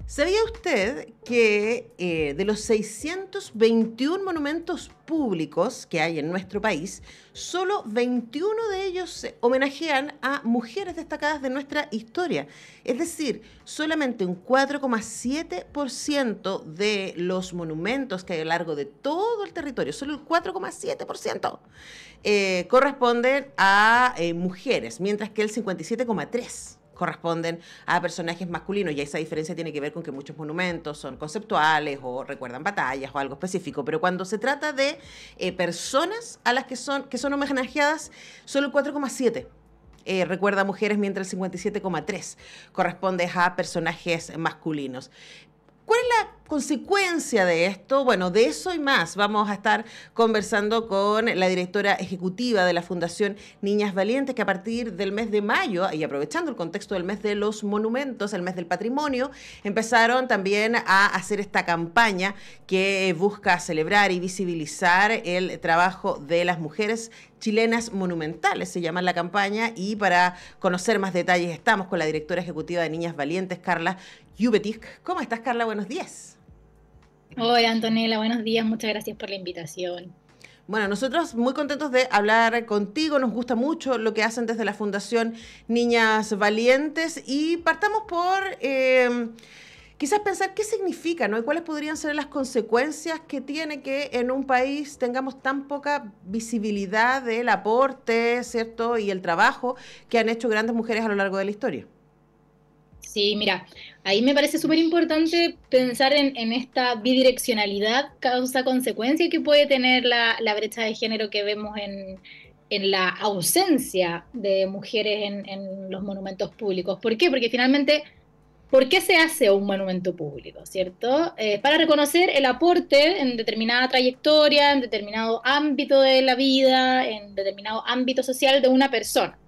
¿Sabía usted que de los 621 monumentos públicos que hay en nuestro país, solo 21 de ellos homenajean a mujeres destacadas de nuestra historia? Es decir, solamente un 4,7% de los monumentos que hay a lo largo de todo el territorio, solo el 4,7% corresponden a mujeres, mientras que el 57,3% corresponden a personajes masculinos, y esa diferencia tiene que ver con que muchos monumentos son conceptuales o recuerdan batallas o algo específico, pero cuando se trata de personas a las que son homenajeadas, solo el 4,7% recuerda a mujeres, mientras el 57,3% corresponde a personajes masculinos. ¿Cuál es la consecuencia de esto? Bueno, de eso y más vamos a estar conversando con la directora ejecutiva de la Fundación Niñas Valientes, que a partir del mes de mayo, y aprovechando el contexto del mes de los monumentos, el mes del patrimonio, empezaron también a hacer esta campaña que busca celebrar y visibilizar el trabajo de las mujeres chilenas monumentales, se llama la campaña, y para conocer más detalles estamos con la directora ejecutiva de Niñas Valientes, Carla Jubetic. ¿Cómo estás, Carla? Buenos días. Hola Antonella, buenos días, muchas gracias por la invitación. Bueno, nosotros muy contentos de hablar contigo, nos gusta mucho lo que hacen desde la Fundación Niñas Valientes, y partamos por quizás pensar qué significa, ¿no? Y cuáles podrían ser las consecuencias que tiene que en un país tengamos tan poca visibilidad del aporte, ¿cierto? Y el trabajo que han hecho grandes mujeres a lo largo de la historia. Sí, mira, ahí me parece súper importante pensar en esta bidireccionalidad causa-consecuencia que puede tener la brecha de género que vemos en la ausencia de mujeres en los monumentos públicos. ¿Por qué? Porque finalmente, ¿por qué se hace un monumento público, cierto? Para reconocer el aporte en determinada trayectoria, en determinado ámbito de la vida, en determinado ámbito social de una persona.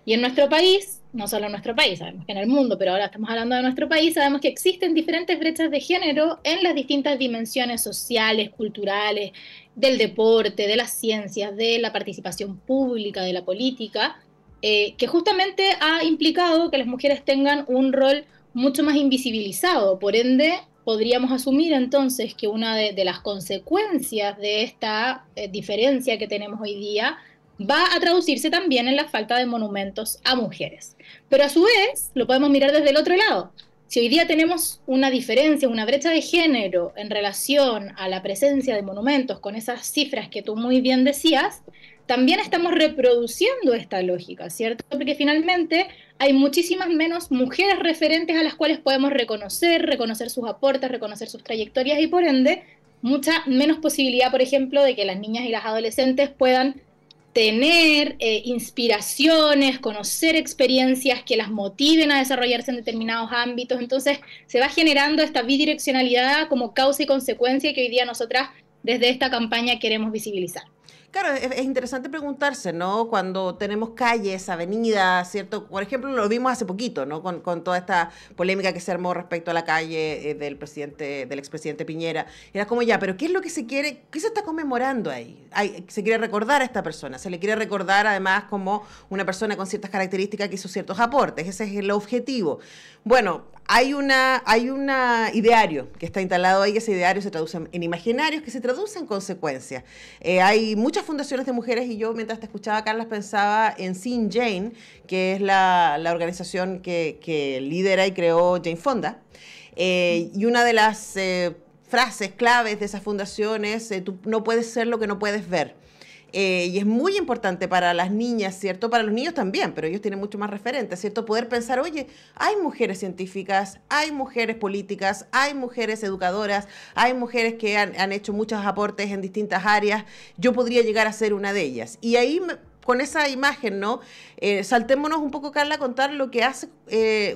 Y en nuestro país, no solo en nuestro país, sabemos que en el mundo, pero ahora estamos hablando de nuestro país, sabemos que existen diferentes brechas de género en las distintas dimensiones sociales, culturales, del deporte, de las ciencias, de la participación pública, de la política, que justamente ha implicado que las mujeres tengan un rol mucho más invisibilizado. Por ende, podríamos asumir entonces que una de las consecuencias de esta diferencia que tenemos hoy día va a traducirse también en la falta de monumentos a mujeres. Pero a su vez, lo podemos mirar desde el otro lado. Si hoy día tenemos una diferencia, una brecha de género en relación a la presencia de monumentos con esas cifras que tú muy bien decías, también estamos reproduciendo esta lógica, ¿cierto? Porque finalmente hay muchísimas menos mujeres referentes a las cuales podemos reconocer sus aportes, reconocer sus trayectorias y por ende mucha menos posibilidad, por ejemplo, de que las niñas y las adolescentes puedan tener inspiraciones, conocer experiencias que las motiven a desarrollarse en determinados ámbitos. Entonces se va generando esta bidireccionalidad como causa y consecuencia que hoy día nosotras desde esta campaña queremos visibilizar. Claro, es interesante preguntarse, ¿no? Cuando tenemos calles, avenidas, ¿cierto? Por ejemplo, lo vimos hace poquito, ¿no? Con toda esta polémica que se armó respecto a la calle del expresidente Piñera. Era como ya, pero ¿qué es lo que se quiere? ¿Qué se está conmemorando ahí? Se quiere recordar a esta persona, se le quiere recordar además como una persona con ciertas características que hizo ciertos aportes. Ese es el objetivo. Bueno, hay un ideario que está instalado ahí, ese ideario se traduce en imaginarios que se traducen en consecuencias. Hay muchas fundaciones de mujeres y yo mientras te escuchaba, Carlas, pensaba en Sin Jane, que es la organización que lidera y creó Jane Fonda. Y una de las frases claves de esa fundación es, tú no puedes ser lo que no puedes ver. Y es muy importante para las niñas, ¿cierto? Para los niños también, pero ellos tienen mucho más referentes, ¿cierto? Poder pensar, oye, hay mujeres científicas, hay mujeres políticas, hay mujeres educadoras, hay mujeres que han hecho muchos aportes en distintas áreas, yo podría llegar a ser una de ellas. Y ahí con esa imagen, ¿no? Saltémonos un poco, Carla, a contar lo que hacen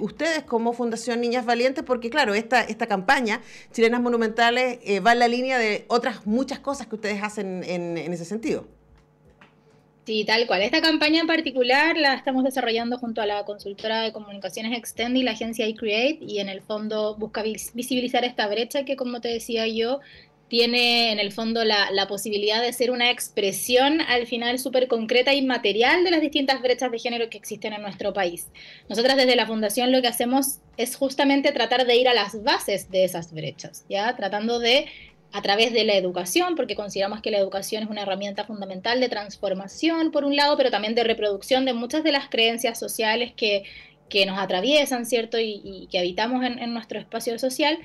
ustedes como Fundación Niñas Valientes, porque claro, esta campaña, Chilenas Monumentales, va en la línea de otras muchas cosas que ustedes hacen en ese sentido. Sí, tal cual. Esta campaña en particular la estamos desarrollando junto a la consultora de comunicaciones Extend y la agencia iCreate y en el fondo busca visibilizar esta brecha que, como te decía yo, tiene en el fondo la posibilidad de ser una expresión al final súper concreta y material de las distintas brechas de género que existen en nuestro país. Nosotras desde la Fundación lo que hacemos es justamente tratar de ir a las bases de esas brechas, ¿ya? Tratando de, a través de la educación, porque consideramos que la educación es una herramienta fundamental de transformación, por un lado, pero también de reproducción de muchas de las creencias sociales que nos atraviesan, ¿cierto? Y que habitamos en nuestro espacio social,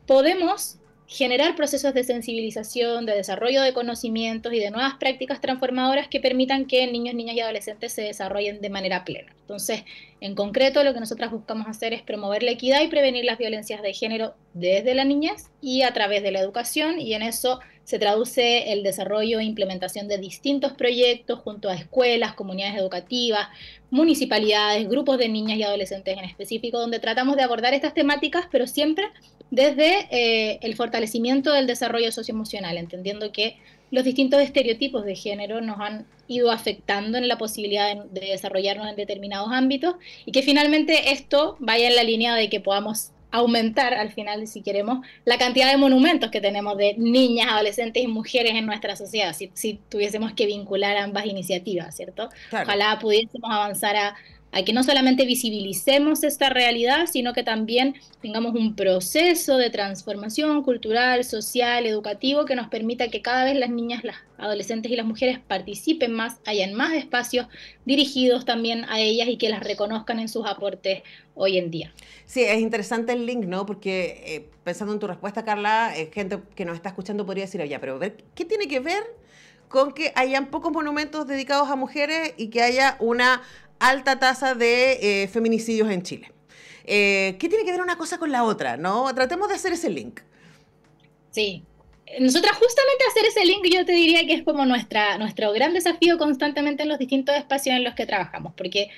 podemos generar procesos de sensibilización, de desarrollo de conocimientos y de nuevas prácticas transformadoras que permitan que niños, niñas y adolescentes se desarrollen de manera plena. Entonces, en concreto, lo que nosotras buscamos hacer es promover la equidad y prevenir las violencias de género desde la niñez y a través de la educación, y en eso se traduce el desarrollo e implementación de distintos proyectos junto a escuelas, comunidades educativas, municipalidades, grupos de niñas y adolescentes en específico, donde tratamos de abordar estas temáticas, pero siempre desde el fortalecimiento del desarrollo socioemocional, entendiendo que los distintos estereotipos de género nos han ido afectando en la posibilidad de desarrollarnos en determinados ámbitos y que finalmente esto vaya en la línea de que podamos aumentar al final, si queremos, la cantidad de monumentos que tenemos de niñas, adolescentes y mujeres en nuestra sociedad, si tuviésemos que vincular ambas iniciativas, ¿cierto? Claro. Ojalá pudiésemos avanzar a que no solamente visibilicemos esta realidad, sino que también tengamos un proceso de transformación cultural, social, educativo, que nos permita que cada vez las niñas, las adolescentes y las mujeres participen más, hayan más espacios dirigidos también a ellas y que las reconozcan en sus aportes hoy en día. Sí, es interesante el link, ¿no? Porque pensando en tu respuesta, Carla, gente que nos está escuchando podría decir, oye, pero ver, ¿qué tiene que ver con que hayan pocos monumentos dedicados a mujeres y que haya una alta tasa de feminicidios en Chile? ¿Qué tiene que ver una cosa con la otra, no? Tratemos de hacer ese link. Sí. Nosotras justamente hacer ese link yo te diría que es como nuestro gran desafío constantemente en los distintos espacios en los que trabajamos, porque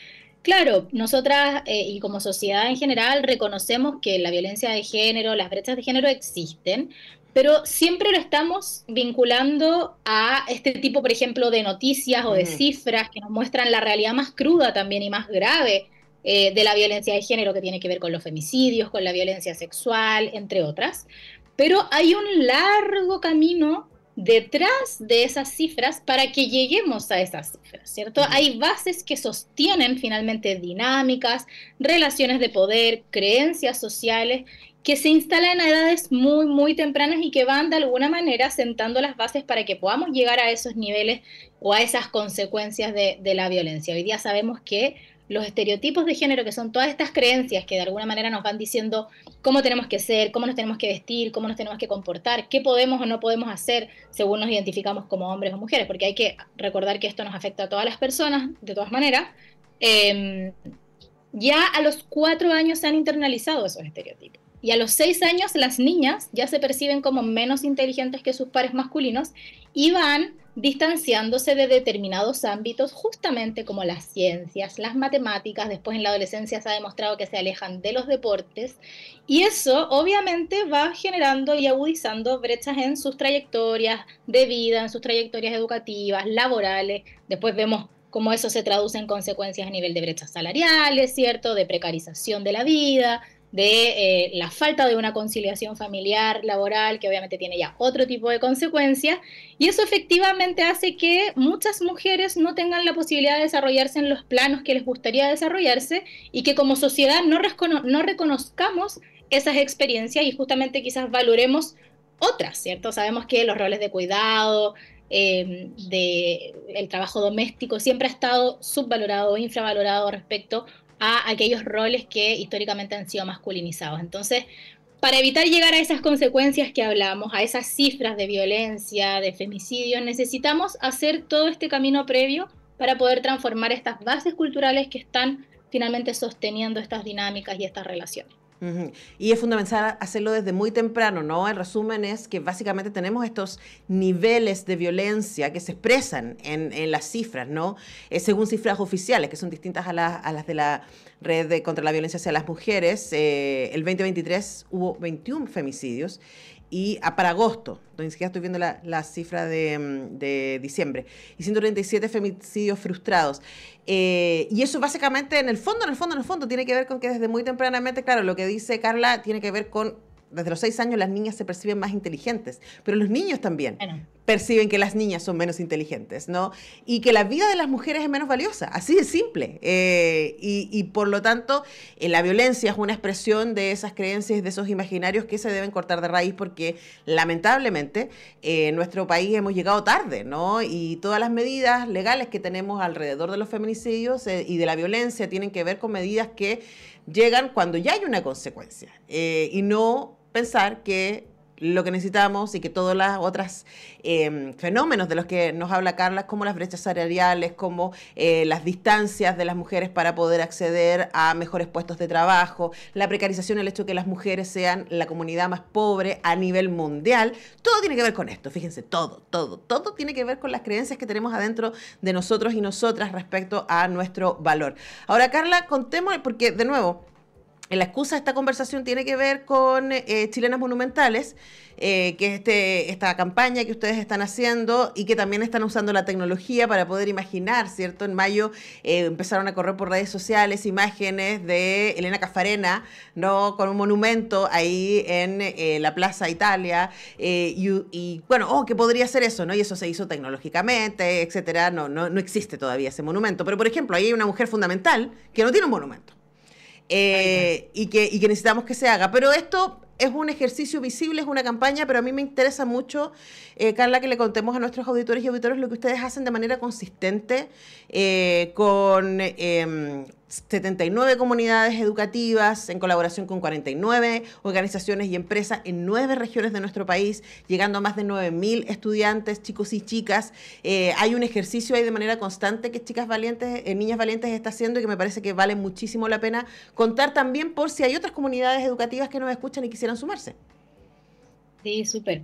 claro, nosotras y como sociedad en general reconocemos que la violencia de género, las brechas de género existen, pero siempre lo estamos vinculando a este tipo, por ejemplo, de noticias o de Ujú. cifras que nos muestran la realidad más cruda también y más grave de la violencia de género, que tiene que ver con los femicidios, con la violencia sexual, entre otras. Pero hay un largo camino detrás de esas cifras para que lleguemos a esas cifras, ¿cierto? Ujú. Hay bases que sostienen finalmente dinámicas, relaciones de poder, creencias sociales que se instalan a edades muy, muy tempranas y que van de alguna manera sentando las bases para que podamos llegar a esos niveles o a esas consecuencias de la violencia. Hoy día sabemos que los estereotipos de género, que son todas estas creencias que de alguna manera nos van diciendo cómo tenemos que ser, cómo nos tenemos que vestir, cómo nos tenemos que comportar, qué podemos o no podemos hacer según nos identificamos como hombres o mujeres, porque hay que recordar que esto nos afecta a todas las personas, de todas maneras. Eh, ya a los 4 años se han internalizado esos estereotipos. Y a los 6 años las niñas ya se perciben como menos inteligentes que sus pares masculinos y van distanciándose de determinados ámbitos, justamente como las ciencias, las matemáticas. Después en la adolescencia se ha demostrado que se alejan de los deportes y eso obviamente va generando y agudizando brechas en sus trayectorias de vida, en sus trayectorias educativas, laborales. Después vemos cómo eso se traduce en consecuencias a nivel de brechas salariales, ¿cierto? De precarización de la vida, de la falta de una conciliación familiar, laboral, que obviamente tiene ya otro tipo de consecuencias, y eso efectivamente hace que muchas mujeres no tengan la posibilidad de desarrollarse en los planos que les gustaría desarrollarse y que como sociedad no reconozcamos esas experiencias y justamente quizás valoremos otras, ¿cierto? Sabemos que los roles de cuidado, el trabajo doméstico siempre ha estado subvalorado o infravalorado respecto a aquellos roles que históricamente han sido masculinizados. Entonces, para evitar llegar a esas consecuencias que hablamos, a esas cifras de violencia, de femicidios, necesitamos hacer todo este camino previo para poder transformar estas bases culturales que están finalmente sosteniendo estas dinámicas y estas relaciones. Ujú. Y es fundamental hacerlo desde muy temprano, ¿no? El resumen es que básicamente tenemos estos niveles de violencia que se expresan en las cifras, ¿no? Según cifras oficiales, que son distintas a las de la Red contra la Violencia hacia las Mujeres. El 2023 hubo 21 femicidios y para agosto, ni siquiera estoy viendo la cifra de diciembre, y 137 femicidios frustrados. Y eso básicamente en el fondo tiene que ver con que desde muy tempranamente, claro, lo que dice Carla tiene que ver con desde los 6 años las niñas se perciben más inteligentes, pero los niños también Bueno, perciben que las niñas son menos inteligentes, ¿no? Y que la vida de las mujeres es menos valiosa, así de simple. Y por lo tanto, la violencia es una expresión de esas creencias, de esos imaginarios que se deben cortar de raíz porque lamentablemente en nuestro país hemos llegado tarde, ¿no? Y todas las medidas legales que tenemos alrededor de los feminicidios y de la violencia tienen que ver con medidas que llegan cuando ya hay una consecuencia y no pensar que lo que necesitamos y que todos los otros fenómenos de los que nos habla Carla, como las brechas salariales, como las distancias de las mujeres para poder acceder a mejores puestos de trabajo, la precarización, el hecho de que las mujeres sean la comunidad más pobre a nivel mundial, todo tiene que ver con esto, fíjense, todo tiene que ver con las creencias que tenemos adentro de nosotros y nosotras respecto a nuestro valor. Ahora, Carla, contemos, porque de nuevo, la excusa de esta conversación tiene que ver con Chilenas Monumentales, que es esta campaña que ustedes están haciendo y que también están usando la tecnología para poder imaginar, ¿cierto? En mayo empezaron a correr por redes sociales imágenes de Elena Caffarena, ¿no? Con un monumento ahí en la Plaza Italia, y bueno, ¿qué podría ser eso, no? Y eso se hizo tecnológicamente, etcétera. No existe todavía ese monumento. Pero, por ejemplo, ahí hay una mujer fundamental que no tiene un monumento. Y que necesitamos que se haga. Pero esto es un ejercicio visible, es una campaña, pero a mí me interesa mucho, Carla, que le contemos a nuestros auditores y auditores lo que ustedes hacen de manera consistente con 79 comunidades educativas, en colaboración con 49 organizaciones y empresas en 9 regiones de nuestro país, llegando a más de 9.000 estudiantes, chicos y chicas. Hay un ejercicio ahí de manera constante que Chicas Valientes, Niñas Valientes está haciendo y que me parece que vale muchísimo la pena contar también por si hay otras comunidades educativas que nos escuchan y quisieran sumarse. sí, súper.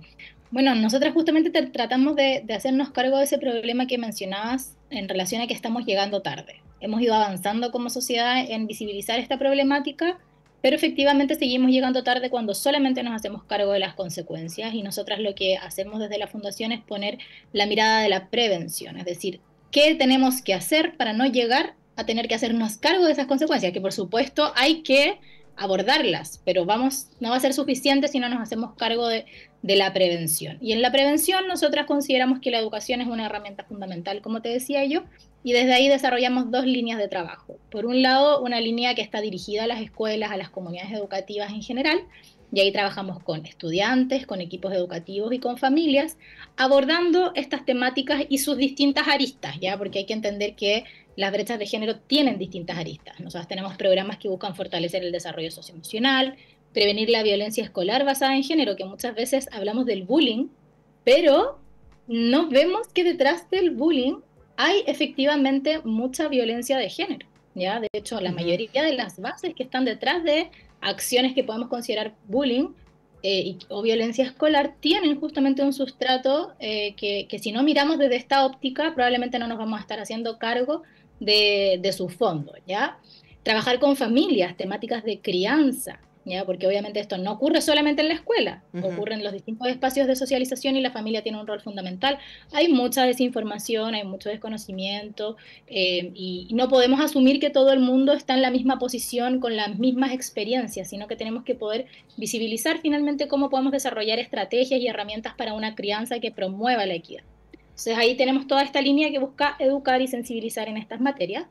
Bueno, nosotras justamente tratamos de hacernos cargo de ese problema que mencionabas en relación a que estamos llegando tarde. Hemos ido avanzando como sociedad en visibilizar esta problemática, pero efectivamente seguimos llegando tarde cuando solamente nos hacemos cargo de las consecuencias y nosotras lo que hacemos desde la Fundación es poner la mirada de la prevención, es decir, ¿qué tenemos que hacer para no llegar a tener que hacernos cargo de esas consecuencias? Que por supuesto hay que abordarlas, pero no va a ser suficiente si no nos hacemos cargo de la prevención. Y en la prevención nosotras consideramos que la educación es una herramienta fundamental, como te decía yo, y desde ahí desarrollamos 2 líneas de trabajo. Por un lado, una línea que está dirigida a las escuelas, a las comunidades educativas en general, y ahí trabajamos con estudiantes, con equipos educativos y con familias, abordando estas temáticas y sus distintas aristas, ¿ya? Porque hay que entender que las brechas de género tienen distintas aristas. Nosotros tenemos programas que buscan fortalecer el desarrollo socioemocional, prevenir la violencia escolar basada en género, que muchas veces hablamos del bullying, pero no vemos que detrás del bullying hay efectivamente mucha violencia de género, ¿ya? De hecho, la mayoría de las bases que están detrás de acciones que podemos considerar bullying o violencia escolar tienen justamente un sustrato que si no miramos desde esta óptica probablemente no nos vamos a estar haciendo cargo de su fondo, ¿ya? Trabajar con familias, temáticas de crianza, ¿ya? Porque obviamente esto no ocurre solamente en la escuela, ocurre en los distintos espacios de socialización y la familia tiene un rol fundamental. Hay mucha desinformación, hay mucho desconocimiento y no podemos asumir que todo el mundo está en la misma posición con las mismas experiencias, sino que tenemos que poder visibilizar finalmente cómo podemos desarrollar estrategias y herramientas para una crianza que promueva la equidad. Entonces ahí tenemos toda esta línea que busca educar y sensibilizar en estas materias.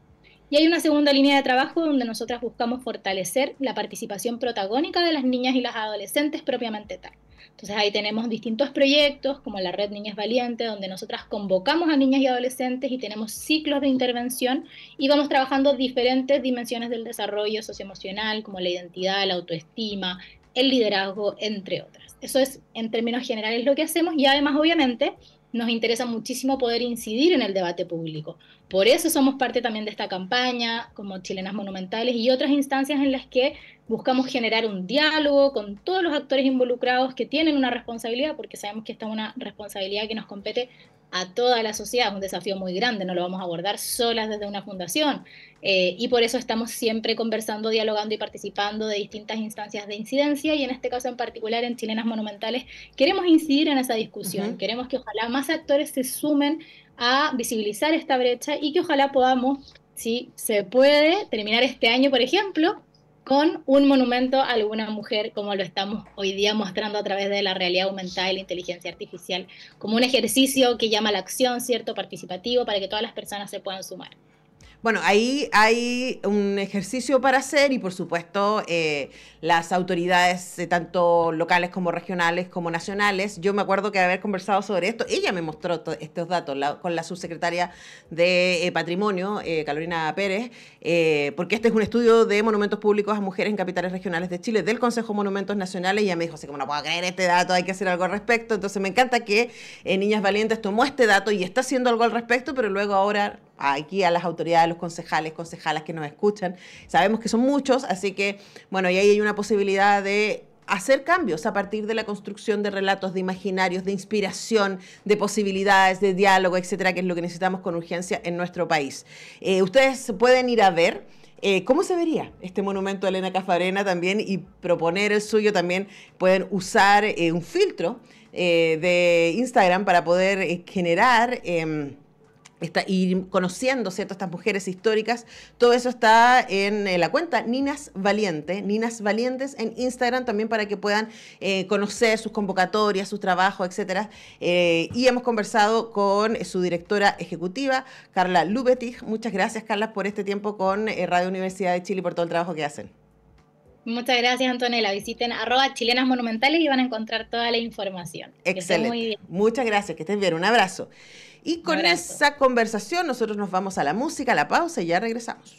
Y hay una segunda línea de trabajo donde nosotras buscamos fortalecer la participación protagónica de las niñas y las adolescentes propiamente tal. Entonces ahí tenemos distintos proyectos como la Red Niñas Valientes, donde nosotras convocamos a niñas y adolescentes y tenemos ciclos de intervención y vamos trabajando diferentes dimensiones del desarrollo socioemocional, como la identidad, la autoestima, el liderazgo, entre otras. Eso es, en términos generales, lo que hacemos y además, obviamente, nos interesa muchísimo poder incidir en el debate público. Por eso somos parte también de esta campaña, como Chilenas Monumentales y otras instancias en las que buscamos generar un diálogo con todos los actores involucrados que tienen una responsabilidad, porque sabemos que esta es una responsabilidad que nos compete a toda la sociedad, es un desafío muy grande, no lo vamos a abordar solas desde una fundación, y por eso estamos siempre conversando, dialogando y participando de distintas instancias de incidencia, y en este caso en particular en Chilenas Monumentales queremos incidir en esa discusión, queremos que ojalá más actores se sumen a visibilizar esta brecha y que ojalá podamos, si se puede, terminar este año, por ejemplo, con un monumento a alguna mujer, como lo estamos hoy día mostrando a través de la realidad aumentada y la inteligencia artificial, como un ejercicio que llama a la acción, ¿cierto? Participativo, para que todas las personas se puedan sumar. Bueno, ahí hay un ejercicio para hacer y por supuesto las autoridades tanto locales como regionales como nacionales. Yo me acuerdo que de haber conversado sobre esto, ella me mostró estos datos con la subsecretaria de Patrimonio, Carolina Pérez, porque este es un estudio de monumentos públicos a mujeres en capitales regionales de Chile del Consejo de Monumentos Nacionales y ella me dijo, así como no puedo creer este dato, hay que hacer algo al respecto. Entonces me encanta que Niñas Valientes tomó este dato y está haciendo algo al respecto, pero luego ahora aquí a las autoridades, los concejales, concejalas que nos escuchan. Sabemos que son muchos, así que, bueno, y ahí hay una posibilidad de hacer cambios a partir de la construcción de relatos, de imaginarios, de inspiración, de posibilidades, de diálogo, etcétera, que es lo que necesitamos con urgencia en nuestro país. Ustedes pueden ir a ver ¿cómo se vería este monumento a Elena Cafarena también y proponer el suyo? También pueden usar un filtro de Instagram para poder generar ir conociendo, ¿cierto?, estas mujeres históricas. Todo eso está en la cuenta Ninas Valientes en Instagram también para que puedan conocer sus convocatorias, sus trabajos, etcétera. Y hemos conversado con su directora ejecutiva, Carla Lubetich. Muchas gracias, Carla, por este tiempo con Radio Universidad de Chile y por todo el trabajo que hacen. Muchas gracias, Antonella. Visiten @chilenasmonumentales y van a encontrar toda la información. Excelente. Muy bien. Muchas gracias, que estén bien. Un abrazo. Y con esa conversación nosotros nos vamos a la música, a la pausa y ya regresamos.